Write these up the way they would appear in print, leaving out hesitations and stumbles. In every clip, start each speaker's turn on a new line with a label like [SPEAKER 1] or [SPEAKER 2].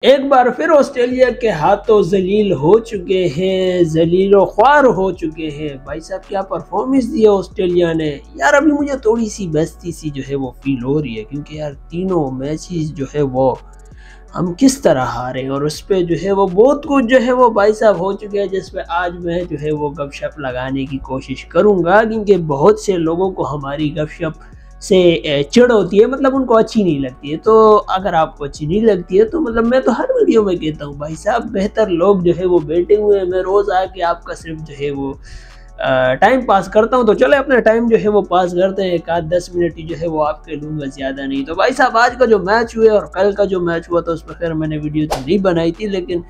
[SPEAKER 1] एक बार फिर ऑस्ट्रेलिया के हाथों जलील हो चुके हैं, जलीलो ख्वार हो चुके हैं। भाई साहब क्या परफॉर्मेंस दिया ऑस्ट्रेलिया ने यार। अभी मुझे थोड़ी सी बेइज्जती सी जो है वो फील हो रही है, क्योंकि यार तीनों मैचेस जो है वो हम किस तरह हारे और उस पर जो है वो बहुत कुछ जो है वो भाई साहब हो चुके हैं, जिस पे आज मैं जो है वो गपशप लगाने की कोशिश करूँगा। क्योंकि बहुत से लोगों को हमारी गपशप से चिढ़ होती है, मतलब उनको अच्छी नहीं लगती है। तो अगर आपको अच्छी नहीं लगती है तो मतलब मैं तो हर वीडियो में कहता हूँ भाई साहब बेहतर लोग जो है वो बैठे हुए हैं, मैं रोज़ आके आपका सिर्फ जो है वो टाइम पास करता हूँ। तो चले अपना टाइम जो है वो पास करते हैं, एक आध 10 मिनट ही जो है वो आपके लूँगा, ज़्यादा नहीं। तो भाई साहब आज का जो मैच हुआ और कल का जो मैच हुआ था उस पर खैर मैंने वीडियो तो नहीं बनाई थी, लेकिन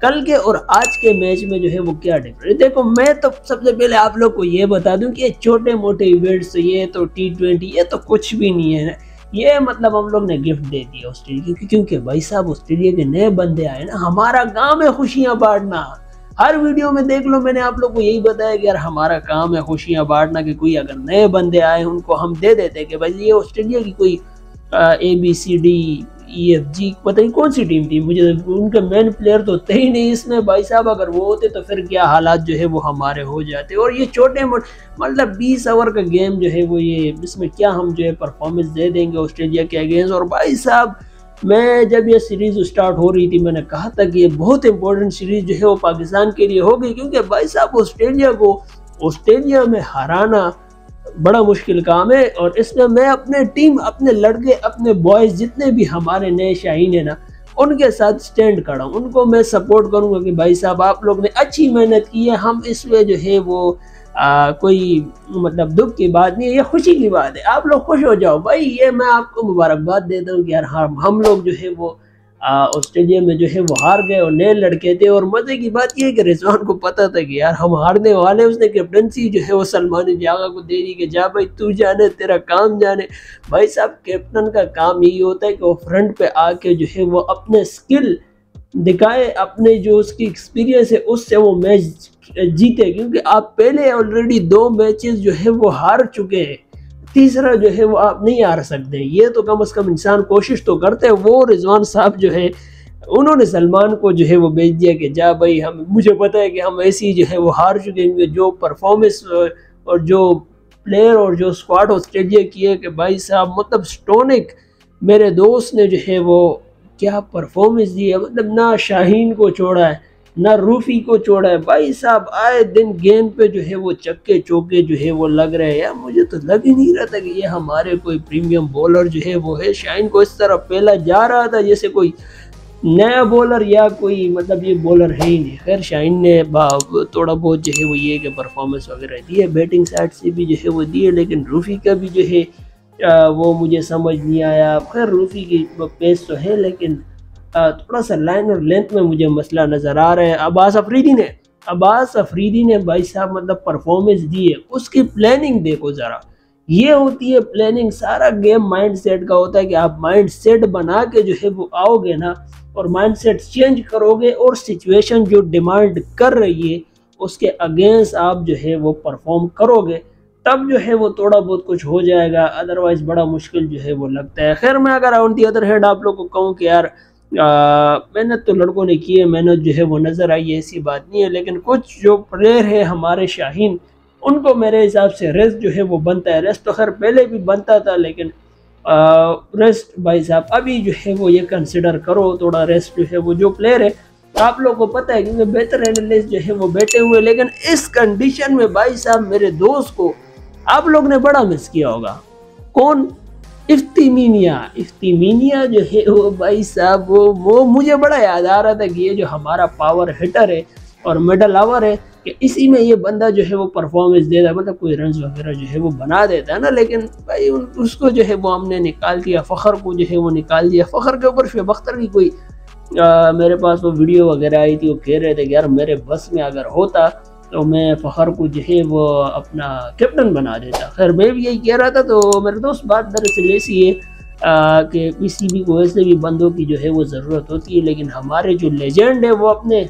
[SPEAKER 1] कल के और आज के मैच में जो है वो क्या डिफरेंस। देखो मैं तो सबसे पहले आप लोग को ये बता दूं कि ये छोटे मोटे इवेंट्स, ये तो T20 ये तो कुछ भी नहीं है। ये मतलब हम लोग ने गिफ्ट दे दिया ऑस्ट्रेलिया की, क्योंकि भाई साहब ऑस्ट्रेलिया के नए बंदे आए ना, हमारा काम है खुशियां बांटना। हर वीडियो में देख लो मैंने आप लोग को यही बताया कि यार हमारा काम है खुशियां बांटना, कि कोई अगर नए बंदे आए उनको हम दे देते कि भाई ये ऑस्ट्रेलिया की कोई ABCDEFG पता नहीं कौन सी टीम थी, मुझे उनके मेन प्लेयर तो थे ही नहीं इसमें। भाई साहब अगर वो होते तो फिर क्या हालात जो है वो हमारे हो जाते। और ये छोटे मतलब 20 ओवर का गेम जो है वो ये इसमें क्या हम जो है परफॉर्मेंस दे देंगे ऑस्ट्रेलिया के अगेंस्ट। और भाई साहब मैं जब ये सीरीज़ स्टार्ट हो रही थी मैंने कहा था कि ये बहुत इंपॉर्टेंट सीरीज़ जो है वो पाकिस्तान के लिए होगी, क्योंकि भाई साहब ऑस्ट्रेलिया को ऑस्ट्रेलिया में हराना बड़ा मुश्किल काम है। और इसमें मैं अपने टीम, अपने लड़के, अपने बॉयज़ जितने भी हमारे नए शाहीन है ना, उनके साथ स्टैंड खड़ा हूँ, उनको मैं सपोर्ट करूँगा कि भाई साहब आप लोग ने अच्छी मेहनत की है। हम इसमें जो है वो कोई मतलब दुख की बात नहीं है, ये खुशी की बात है। आप लोग खुश हो जाओ भाई, ये मैं आपको मुबारकबाद देता हूँ कि यार हम लोग जो है वो ऑस्ट्रेलिया में जो है वो हार गए और नए लड़के थे। और मजे की बात ये है कि रिजवान को पता था कि यार हम हारने वाले, उसने कैप्टनसी जो है वो सलमान जागा को दे दी कि जा भाई तू जाने, तेरा काम जाने। भाई साहब कैप्टन का काम यही होता है कि वो फ्रंट पे आके जो है वो अपने स्किल दिखाए, अपने जो उसकी एक्सपीरियंस है उससे वो मैच जीते। क्योंकि आप पहले ऑलरेडी 2 मैचेस जो है वो हार चुके हैं, तीसरा जो है वो आप नहीं हार सकते। ये तो कम से कम इंसान कोशिश तो करते हैं। वो रिजवान साहब जो है उन्होंने सलमान को जो है वो भेज दिया कि जा भाई, हम मुझे पता है कि हम ऐसी जो है वो हार चुके हैं। जो परफॉर्मेंस और जो प्लेयर और जो स्क्वाड ऑस्ट्रेलिया की है कि भाई साहब मतलब स्टोनिक मेरे दोस्त ने जो है वो क्या परफॉर्मेंस दी है। मतलब ना शाहीन को छोड़ा है ना रूफी को छोड़ा है। भाई साहब आए दिन गेंद पे जो है वो चक्के चौके जो है वो लग रहे हैं। यार मुझे तो लग ही नहीं रहा था कि ये हमारे कोई प्रीमियम बॉलर जो है वो है। शाहीन को इस तरह पहला जा रहा था जैसे कोई नया बॉलर या कोई मतलब ये बॉलर है ही नहीं। खैर शाहीन ने थोड़ा बहुत जो है वो ये कि परफॉर्मेंस वगैरह दी है, बैटिंग साइड से भी जो है वो दी है, लेकिन रूफी का भी जो है वो मुझे समझ नहीं आया। खैर रूफी की पेस तो है, लेकिन थोड़ा सा लाइन और लेंथ में मुझे मसला नज़र आ रहा है। अब्बास अफरीदी ने भाई साहब मतलब परफॉर्मेंस दी है, उसकी प्लानिंग देखो ज़रा। ये होती है प्लानिंग, सारा गेम माइंड सेट का होता है कि आप माइंड सेट बना के जो है वो आओगे ना और माइंड सेट चेंज करोगे और सिचुएशन जो डिमांड कर रही है उसके अगेंस्ट आप जो है वो परफॉर्म करोगे, तब जो है वो थोड़ा बहुत कुछ हो जाएगा। अदरवाइज बड़ा मुश्किल जो है वो लगता है। खैर मैं अगर ऑन दी अदर हैंड आप लोग को कहूँ कि यार मेहनत तो लड़कों ने की है, मेहनत जो है वो नज़र आई है, ऐसी बात नहीं है। लेकिन कुछ जो प्लेयर है हमारे शाहीन, उनको मेरे हिसाब से रेस्ट जो है वो बनता है। रेस्ट तो खैर पहले भी बनता था, लेकिन रेस्ट भाई साहब अभी जो है वो ये कंसिडर करो थोड़ा रेस्ट जो है वो जो प्लेयर है आप लोग को पता है, क्योंकि बेहतर एनालिस्ट जो है वो बैठे हुए। लेकिन इस कंडीशन में भाई साहब मेरे दोस्त को आप लोग ने बड़ा मिस किया होगा। कौन? इफ्तिमीनिया जो है वो भाई साहब वो मुझे बड़ा याद आ रहा था कि ये जो हमारा पावर हिटर है और मिडल ओवर है कि इसी में ये बंदा जो है वो परफॉर्मेंस देता है, मतलब कोई रन्स वगैरह जो है वो बना देता है ना। लेकिन भाई उसको जो है वो हमने निकाल दिया, फ़खर को जो है वो निकाल दिया। फ़खर के ऊपर शुएब अख्तर की कोई मेरे पास वो वीडियो वगैरह आई थी, वो कह रहे थे कि यार मेरे बस में अगर होता तो मैं फ़खर को जो है वो अपना कैप्टन बना देता। खैर मैं भी यही कह रहा था। तो मेरे दोस्त बात दरअसल ऐसी है कि PCB को वैसे भी बंदों की जो है वो ज़रूरत होती है, लेकिन हमारे जो लेजेंड है वो अपने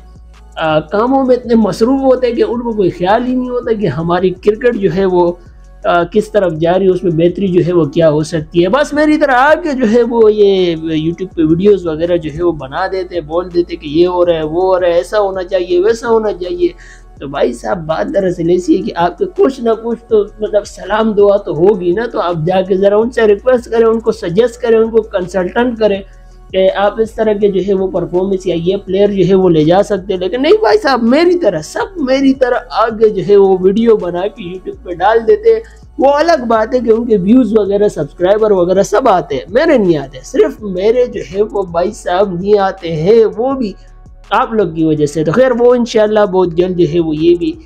[SPEAKER 1] कामों में इतने मसरूफ़ होते हैं कि उनको कोई ख्याल ही नहीं होता कि हमारी क्रिकेट जो है वो किस तरफ जा रही है, उसमें बेहतरी जो है वो क्या हो सकती है। बस मेरी तरह आके जो है वो ये यूट्यूब पे वीडियोस वगैरह जो है वो बना देते, बोल देते कि ये हो रहा है, वो हो रहा है, ऐसा होना चाहिए, वैसा होना चाहिए। तो भाई साहब बात दरअसल ऐसी है कि आपके कुछ ना कुछ तो मतलब सलाम दुआ तो होगी ना, तो आप जाके ज़रा उनसे रिक्वेस्ट करें, उनको सजेस्ट करें, उनको कंसल्टेंट करें कि आप इस तरह के जो है वो परफॉर्मेंस या ये प्लेयर जो है वो ले जा सकते हैं। लेकिन नहीं भाई साहब, मेरी तरह सब मेरी तरह आगे जो है वो वीडियो बना के यूट्यूब पे डाल देते हैं। वो अलग बात है कि उनके व्यूज़ वगैरह सब्सक्राइबर वगैरह सब आते हैं, मेरे नहीं आते। सिर्फ मेरे जो है वो भाई साहब नहीं आते हैं, वो भी आप लोग की वजह से। तो खैर वो इंशाल्लाह बहुत जल्द जो है वो ये भी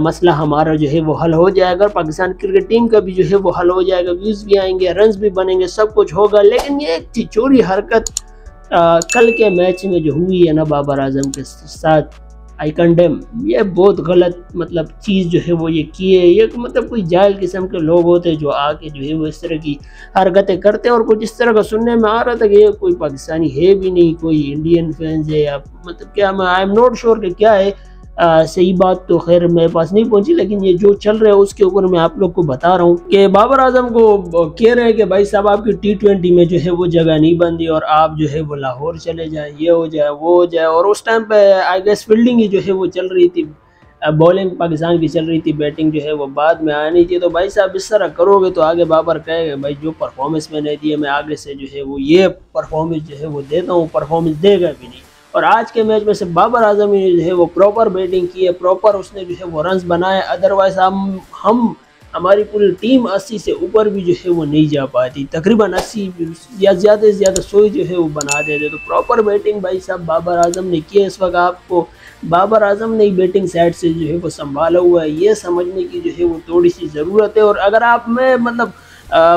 [SPEAKER 1] मसला हमारा जो है वो हल हो जाएगा। पाकिस्तान क्रिकेट टीम का भी जो है वो हल हो जाएगा, व्यूज़ भी आएंगे, रन्स भी बनेंगे, सब कुछ होगा। लेकिन ये एक चिचोरी हरकत कल के मैच में जो हुई है ना बाबर आजम के साथ, आई कंडेम, ये बहुत गलत मतलब चीज़ जो है वो ये किए। ये मतलब कोई जाहिल किस्म के लोग होते हैं जो आके जो है वो इस तरह की हरकतें करते हैं। और कुछ इस तरह का सुनने में आ रहा था कि ये कोई पाकिस्तानी है भी नहीं, कोई इंडियन फैंस है या मतलब क्या, मैं आई एम नॉट श्योर कि क्या है। सही बात तो खैर मेरे पास नहीं पहुंची, लेकिन ये जो चल रहा है उसके ऊपर मैं आप लोग को बता रहा हूँ कि बाबर आजम को कह रहे हैं कि भाई साहब आपकी T20 में जो है वो जगह नहीं बंदी और आप जो है वो लाहौर चले जाए, ये हो जाए, वो हो जाए। और उस टाइम पे आई गेस फील्डिंग ही जो है वो चल रही थी, बॉलिंग पाकिस्तान की चल रही थी, बैटिंग जो है वो बाद में आनी थी। तो भाई साहब इस तरह करोगे तो आगे बाबर कहेगा भाई जो परफॉर्मेंस मैंने दी है मैं आगे से जो है वो ये परफॉर्मेंस जो है वो देता हूँ, परफॉर्मेंस देगा भी नहीं। और आज के मैच में से बाबर आजम ने जो है वो प्रॉपर बैटिंग की है, प्रॉपर उसने जो है वो रन्स बनाए। अदरवाइज हम हमारी पूरी टीम 80 से ऊपर भी जो है वो नहीं जा पाती, तकरीबन 80 या ज़्यादा से ज़्यादा 100 जो है वो बना देते। तो प्रॉपर बैटिंग भाई साहब बाबर आजम ने की है। इस वक्त आपको बाबर आजम ने बैटिंग साइड से जो है वो संभाला हुआ है, ये समझने की जो है वो थोड़ी सी ज़रूरत है। और अगर आप मैं मतलब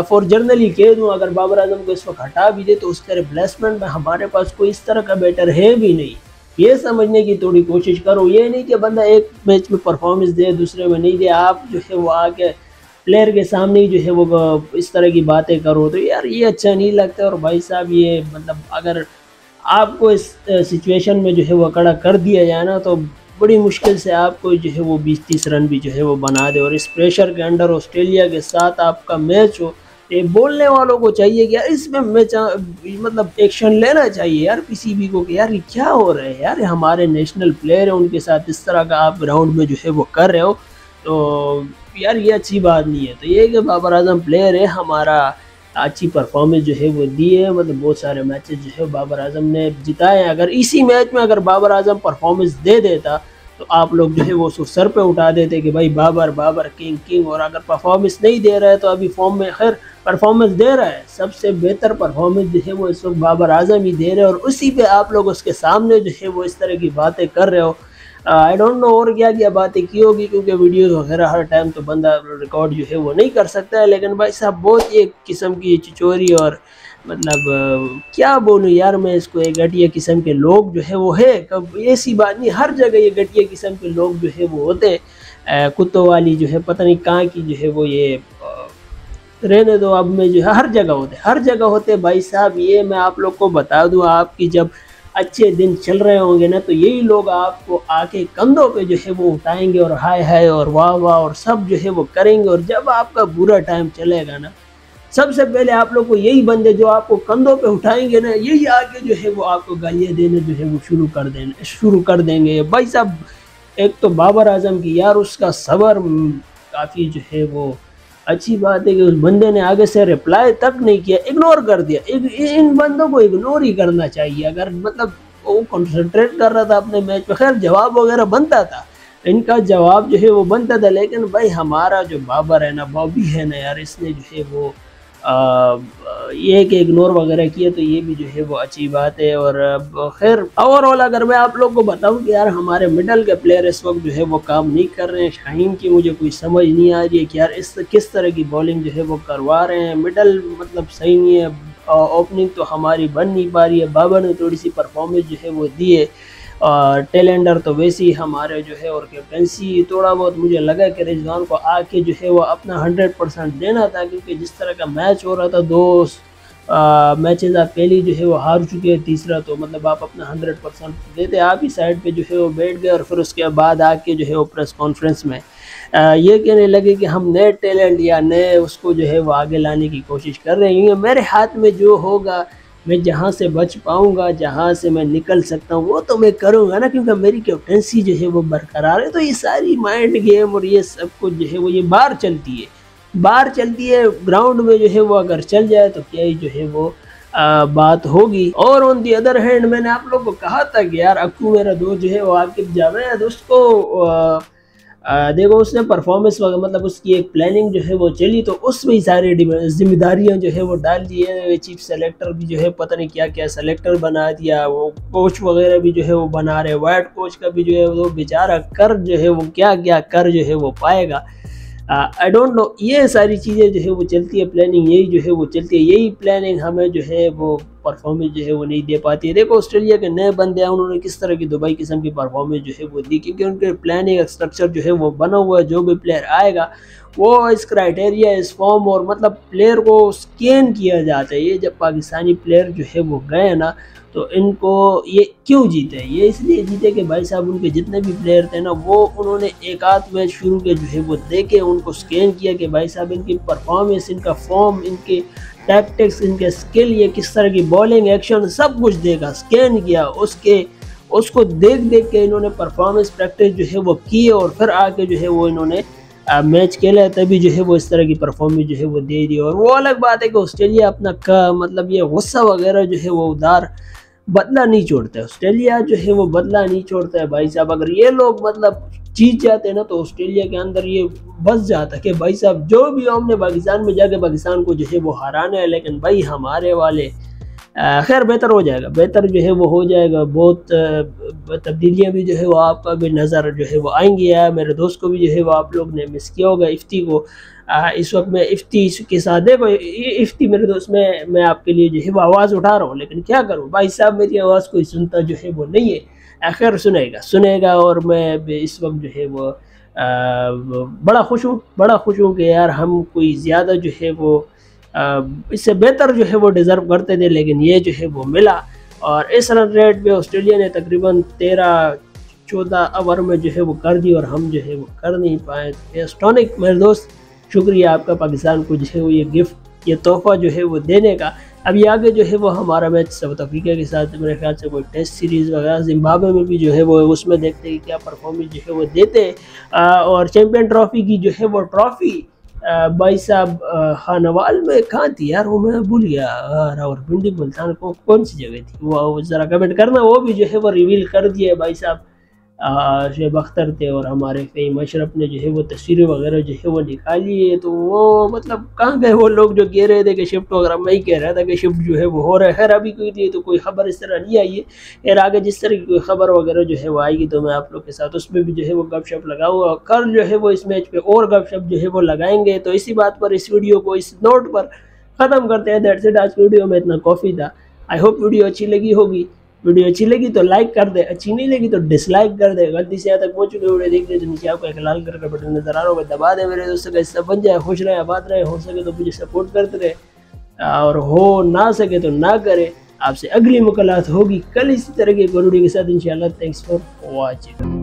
[SPEAKER 1] फॉर जर्नली कह दूँ, अगर बाबर आजम को इस वक्त हटा भी दे तो उसके रिप्लेसमेंट में हमारे पास कोई इस तरह का बैटर है भी नहीं, ये समझने की थोड़ी कोशिश करो। ये नहीं कि बंदा एक मैच में परफॉर्मेंस दे दूसरे में नहीं दे, आप जो है वो आके प्लेयर के सामने ही जो है वो इस तरह की बातें करो, तो यार ये अच्छा नहीं लगता। और भाई साहब ये मतलब अगर आपको इस सिचुएशन में जो है वो खड़ा कर दिया जाए ना, तो बड़ी मुश्किल से आपको जो है वो 20-30 रन भी जो है वो बना दे। और इस प्रेशर के अंडर ऑस्ट्रेलिया के साथ आपका मैच हो, ये बोलने वालों को चाहिए कि यार इसमें मैच मतलब एक्शन लेना चाहिए यार किसी भी को कि यार ये क्या हो रहा है यार, हमारे नेशनल प्लेयर हैं उनके साथ इस तरह का आप ग्राउंड में जो है वो कर रहे हो, तो यार ये अच्छी बात नहीं है। तो ये कि बाबर आजम प्लेयर है हमारा, अच्छी परफॉर्मेंस जो है वो दी है, मतलब बहुत सारे मैचेस जो है बाबर आजम ने जिताए हैं। अगर इसी मैच में अगर बाबर आजम परफॉर्मेंस दे देता तो आप लोग जो है वो उसको सर पे उठा देते कि भाई बाबर बाबर किंग किंग। और अगर परफॉर्मेंस नहीं दे रहा है तो अभी फॉर्म में खैर परफॉर्मेंस दे रहा है, सबसे बेहतर परफॉर्मेंस जो है वो इस वक्त बाबर आजम ही दे रहे हैं। और उसी पे आप लोग उसके सामने जो है वो इस तरह की बातें कर रहे हो। आई डोंट नो और क्या क्या बातें की होगी, क्योंकि वीडियोस वगैरह हर टाइम तो बंदा रिकॉर्ड जो है वो नहीं कर सकता है। लेकिन भाई साहब बहुत एक किस्म की चिचोरी और मतलब क्या बोलूँ यार मैं इसको, एक घटिया किस्म के लोग जो है वो है। कब ऐसी बात नहीं, हर जगह ये घटिया किस्म के लोग जो है वो होते हैं। कुत्तों वाली जो है पता नहीं कहाँ की जो है वो ये रहने दो, अब में जो है हर जगह होते, हर जगह होते भाई साहब। ये मैं आप लोग को बता दूं, आपकी जब अच्छे दिन चल रहे होंगे ना तो यही लोग आपको आके कंधों पे जो है वो उठाएंगे और हाय हाय और वाह वाह और सब जो है वो करेंगे। और जब आपका बुरा टाइम चलेगा ना, सबसे पहले आप लोग को यही बंदे जो आपको कंधों पे उठाएंगे ना, यही आके जो है वो आपको गालियाँ देने जो है वो शुरू कर देंगे भाई साहब। एक तो बाबर आजम की यार उसका सबर काफ़ी जो है वो अच्छी बात है कि उस बंदे ने आगे से रिप्लाई तक नहीं किया, इग्नोर कर दिया। इन बंदों को इग्नोर ही करना चाहिए। अगर मतलब वो कंसंट्रेट कर रहा था अपने मैच पे, खैर जवाब वगैरह बनता था, इनका जवाब जो है वो बनता था। लेकिन भाई हमारा जो बाबर है ना, बॉबी है ना यार, इसने जो है वो ये कि इग्नोर वगैरह किया, तो ये भी जो है वो अच्छी बात है। और खैर ओवरऑल अगर मैं आप लोग को बताऊं कि यार हमारे मिडल के प्लेयर इस वक्त जो है वो काम नहीं कर रहे हैं। शाहीन की मुझे कोई समझ नहीं आ रही है कि यार इस किस तरह की बॉलिंग जो है वो करवा रहे हैं। मिडल मतलब सही नहीं है, ओपनिंग तो हमारी बन नहीं पा रही है। बाबर ने थोड़ी सी परफॉर्मेंस जो है वो दी है, और टेलेंडर तो वैसे ही हमारे जो है, और कैप्टनसी थोड़ा बहुत मुझे लगा कि रिजवान को आके जो है वो अपना 100% देना था। क्योंकि जिस तरह का मैच हो रहा था, 2 मैचेस आप पहले जो है वो हार चुके हैं, तीसरा तो मतलब आप अपना 100% देते। आप ही साइड पे जो है वो बैठ गए और फिर उसके बाद आके जो है वो प्रेस कॉन्फ्रेंस में ये कहने लगे कि हम नए टैलेंट या नए उसको जो है वो आगे लाने की कोशिश कर रहे हैं। मेरे हाथ में जो होगा, मैं जहाँ से बच पाऊँगा, जहाँ से मैं निकल सकता हूँ वो तो मैं करूँगा ना, क्योंकि मेरी कैप्टनसी जो है वो बरकरार है। तो ये सारी माइंड गेम और ये सब कुछ जो है वो ये बाहर चलती है ग्राउंड में जो है वो अगर चल जाए तो क्या ही जो है वो बात होगी। और ऑन दी अदर हैंड मैंने आप लोग को कहा था कि यार अक्कू मेरा दोस्त जो है वो आकिब जावेद, उसको देखो उसने परफॉर्मेंस वगैरह मतलब उसकी एक प्लानिंग जो है वो चली, तो उसमें ही सारी जिम्मेदारियां जो है वो डाल दी है। चीफ सेलेक्टर भी जो है पता नहीं क्या क्या सेलेक्टर बना दिया, वो कोच वगैरह भी जो है वो बना रहे, वाइट कोच का भी जो है वो बेचारा कर जो है वो क्या क्या कर जो है वो पाएगा, आई डोंट नो। ये सारी चीज़ें जो है वो चलती है, प्लानिंग यही जो है वो चलती है, यही प्लानिंग हमें जो है वो परफॉर्मेंस जो है वो नहीं दे पाती है। देखो ऑस्ट्रेलिया के नए बंदे हैं, उन्होंने किस तरह की दुबई किस्म की परफॉर्मेंस जो है वो दी, क्योंकि उनके प्लानिंग स्ट्रक्चर जो है वो बना हुआ है। जो भी प्लेयर आएगा वो इस क्राइटेरिया, इस फॉर्म और मतलब प्लेयर को स्कैन किया जाता है। ये जब पाकिस्तानी प्लेयर जो है वो गए ना, तो इनको ये क्यों जीते, ये इसलिए जीते कि भाई साहब उनके जितने भी प्लेयर थे ना, वो उन्होंने एक आध मैच शुरू के जो है वो देखे, उनको स्कैन किया कि भाई साहब इनकी परफॉर्मेंस, इनका फॉर्म, इनके टैक्टिक्स, इनके स्किल, ये किस तरह की बॉलिंग एक्शन, सब कुछ देखा, स्कैन किया, उसको देख के इन्होंने परफॉर्मेंस प्रैक्टिस जो है वो की और फिर आके जो है वो इन्होंने मैच खेला, तभी जो है वो इस तरह की परफॉर्मेंस जो है वो दे दी। और वो अलग बात है कि ऑस्ट्रेलिया अपना मतलब ये गुस्सा वगैरह जो है वो उधार बदला नहीं छोड़ता है। ऑस्ट्रेलिया जो है वो बदला नहीं छोड़ता है भाई साहब। अगर ये लोग मतलब जीत जाते हैं ना, तो ऑस्ट्रेलिया के अंदर ये बस जाता है कि भाई साहब जो भी हमने पाकिस्तान में जाके पाकिस्तान को जो है वो हराना है, लेकिन भाई हमारे वाले खैर बेहतर हो जाएगा, बेहतर जो है वो हो जाएगा। बहुत तब्दीलियां भी जो है वो आपका भी नज़र जो है वो आएंगी। मेरे दोस्त को भी जो है वो आप लोग ने मिस किया होगा, इफ्ती को। इस वक्त मैं इफ्ती के साथ, देखो इफ्ती मेरे दोस्त में मैं आपके लिए जो है वो आवाज़ उठा रहा हूँ, लेकिन क्या करूँ भाई साहब, मेरी आवाज़ कोई सुनता जो है वो नहीं है। खैर सुनेगा। और मैं इस वक्त जो है वो बड़ा खुश हूँ कि यार हम कोई ज़्यादा जो है वो इससे बेहतर जो है वो डिज़र्व करते थे, लेकिन ये जो है वो मिला। और इस रन रेट पे ऑस्ट्रेलिया ने तकरीबन 13-14 ओवर में जो है वो कर दी और हम जो है वो कर नहीं पाए। एस्टोनिक मेरे दोस्त, शुक्रिया आपका पाकिस्तान को जो है वो ये गिफ्ट, ये तोहफा जो है वो देने का। अभी आगे जो है वो हमारा मैच साउथ अफ्रीका के साथ, मेरे ख्याल से कोई टेस्ट सीरीज़ वगैरह, जिम्बाब्वे में भी जो है वो उसमें देखते हैं क्या परफॉर्मेंस जो है वो देते। और चैम्पियन ट्रॉफी की जो है वो ट्रॉफी भाई साहब खानवाल में कहाँ थी यार, वो मैं भूल गया, रावलपिंडी मुल्तान को कौन सी जगह थी वो ज़रा कमेंट करना। वो भी जो है वो रिवील कर दिया भाई साहब। शुएब अख्तर थे और हमारे फ़हीम अशरफ ने जो है वो तस्वीरें वगैरह जो है वो निकाली है। तो वो मतलब कहाँ गए वो लोग जो कह रहे थे कि शिफ्ट वगैरह, मैं ही कह रहा था कि शिफ्ट जो है वो हो रहा है। खैर अभी कोई थी तो कोई ख़बर इस तरह नहीं आई है। यार आगे जिस तरह की कोई ख़बर वगैरह जो है वो आएगी तो मैं आप लोग के साथ उसमें भी जो है वो गपशप लगाऊंगा। कल जो है वो इस मैच पर और गपशप जो है वो लगाएंगे। तो इसी बात पर इस वीडियो को इस नोट पर ख़त्म करते हैं। दैट्स इट, आज की वीडियो में इतना काफ़ी था। आई होप वीडियो अच्छी लगी होगी। वीडियो अच्छी लगी तो लाइक कर दे, अच्छी नहीं लगी तो डिसलाइक कर दे। गलती से यहाँ तक पहुँच चुके वीडियो देख रहे तो नीचे आपको एक लाल कलर का बटन नजर आ रहा होगा, दबा दे। मेरे दोस्तों का हिस्सा बन जाए, खुश रहे, आबाद रहे, हो सके तो मुझे सपोर्ट करते रहे और हो ना सके तो ना करे। आपसे अगली मुलाकात होगी कल इसी तरह की वीडियो के साथ इंशाल्लाह। Thanks for watching.